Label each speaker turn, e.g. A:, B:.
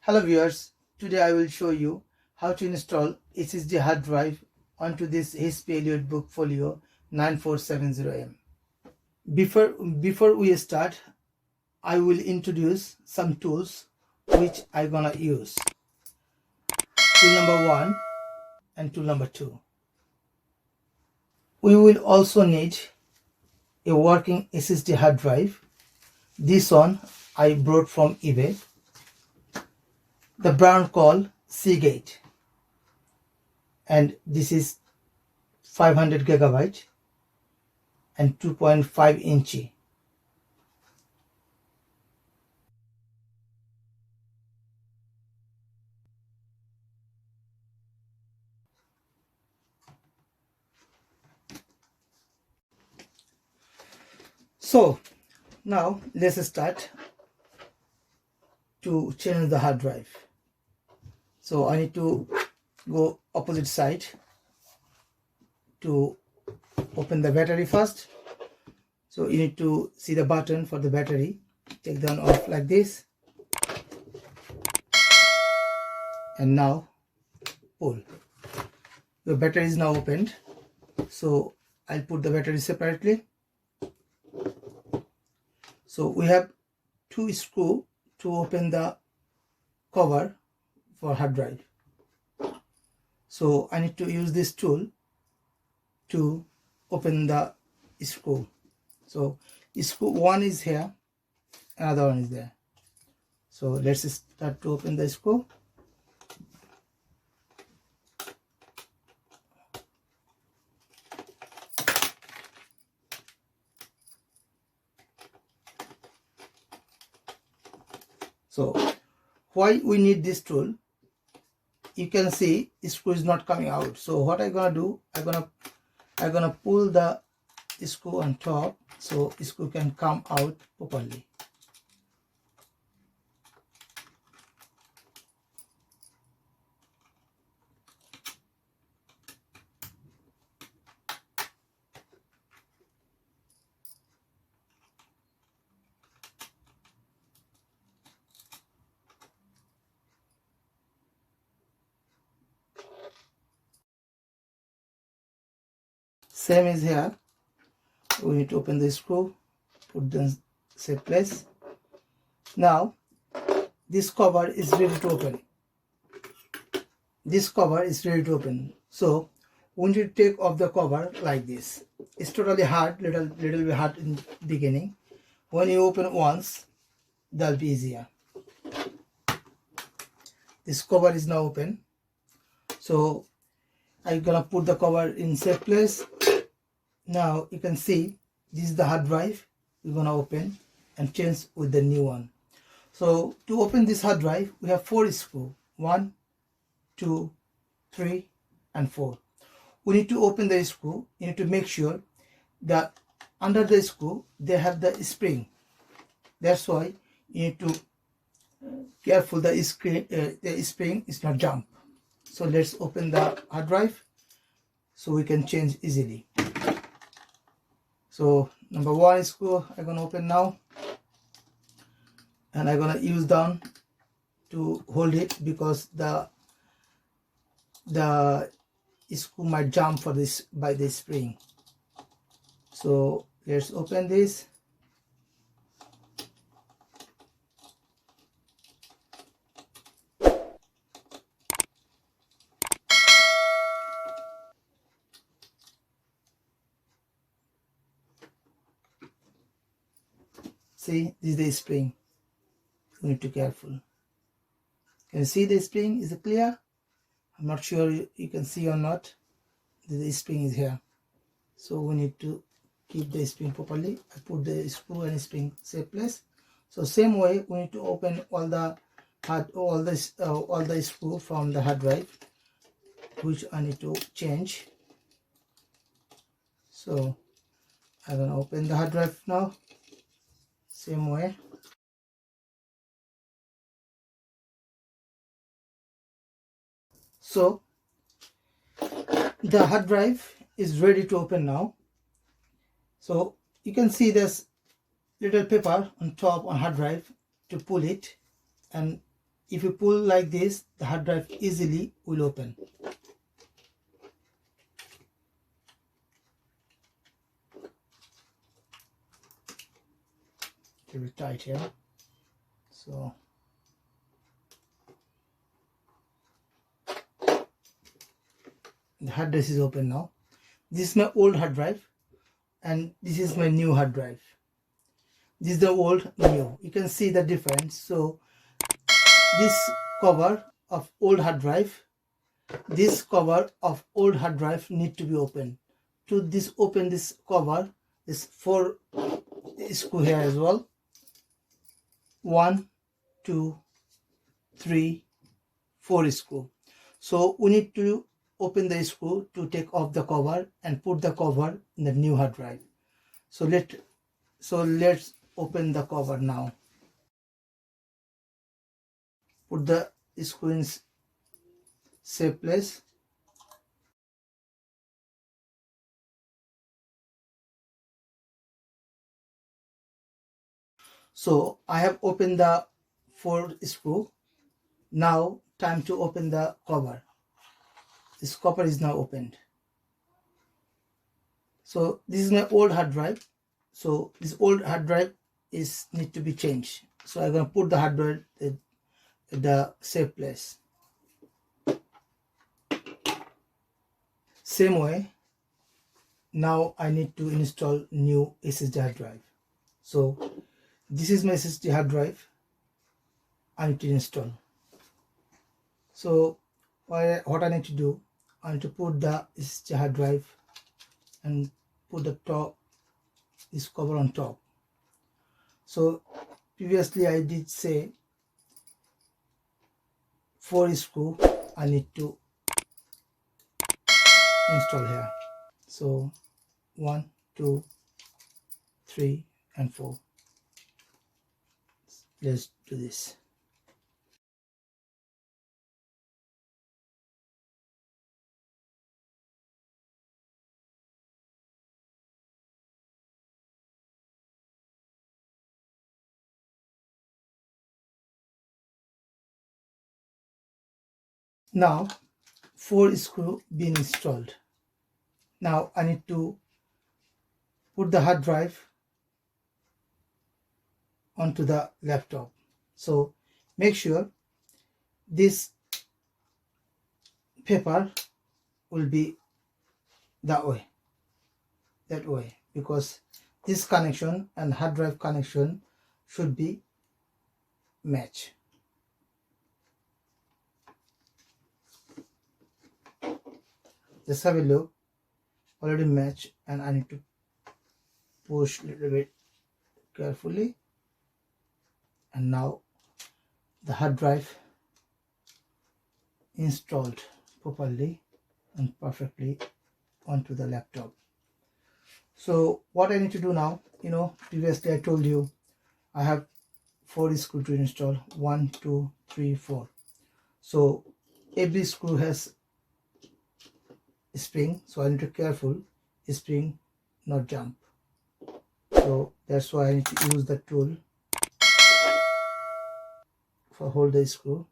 A: Hello viewers, today I will show you how to install SSD hard drive onto this HP Book Folio 9470M. Before we start, I will introduce some tools which I'm gonna use. Tool number 1 and tool number 2. We will also need a working SSD hard drive. This one I brought from eBay. The brand called Seagate, and this is 500 gigabyte and 2.5 inch. So now let's start to change the hard drive. So I need to go opposite side to open the battery first. So you need to see the button for the battery. Take them off like this, and now pull. The battery is now opened, so I'll put the battery separately. So we have 2 screws to open the cover for hard drive. So I need to use this tool to open the screw. So screw 1 is here, another one is there. So let's start to open the screw. So why we need this tool? You can see screw is not coming out. So what I'm gonna do, I'm gonna pull the screw on top so screw can come out properly. Same is here. We need to open the screw, put them in safe place. Now this cover is ready to open. This cover is ready to open. So we need to take off the cover like this. It's totally hard, little bit hard in the beginning. When you open once, that'll be easier. This cover is now open. So I'm gonna put the cover in safe place. Now you can see this is the hard drive. We're gonna open and change with the new one. So to open this hard drive, we have 4 screws. 1, 2, 3, and 4. We need to open the screw. You need to make sure that under the screw they have the spring. That's why you need to careful the spring is not jump. So let's open the hard drive so we can change easily. So number 1 screw I'm gonna open now, and I'm gonna use down to hold it because the screw might jump for this by the spring. So let's open this. See, this is the spring. You need to be careful. Can you see the spring? Is it clear? I'm not sure you can see or not. The spring is here. So we need to keep the spring properly. I put the screw and spring safe place. So same way we need to open all the screw from the hard drive, which I need to change. So I'm gonna open the hard drive now. Same way. So the hard drive is ready to open now. So you can see this little paper on top on hard drive to pull it and if you pull like this, the hard drive easily will open. Very tight here. So the hard disk is open now. This is my old hard drive and this is my new hard drive. This is the old, new. You can see the difference. So this cover of old hard drive, this cover of old hard drive need to be opened. To this open this cover, is 4 screw here as well. 1, 2, 3, 4 screw. So we need to open the screw to take off the cover and put the cover in the new hard drive. So let's open the cover now. Put the screw in safe place. So I have opened the 4 screw. Now time to open the cover. This cover is now opened. So this is my old hard drive. So this old hard drive need to be changed. So I'm gonna put the hard drive at the safe place. Same way, now I need to install new SSD hard drive. So this is my SSD hard drive I need to install. So what I need to do, I need to put the SSD hard drive and put the top, this cover on top. So previously I did say 4 screw I need to install here. So 1, 2, 3 and 4. Let's do this. Now 4 screw been installed. Now I need to put the hard drive onto the laptop. So make sure this paper will be that way, because this connection and hard drive connection should be match. Just have a look, already match, and I need to push a little bit carefully, and now the hard drive installed properly and perfectly onto the laptop. So what I need to do now, previously I told you I have 4 screws to install. 1, 2, 3, 4. So every screw has a spring, so I need to be careful spring not jump. So that's why I need to use the tool for hold the screw.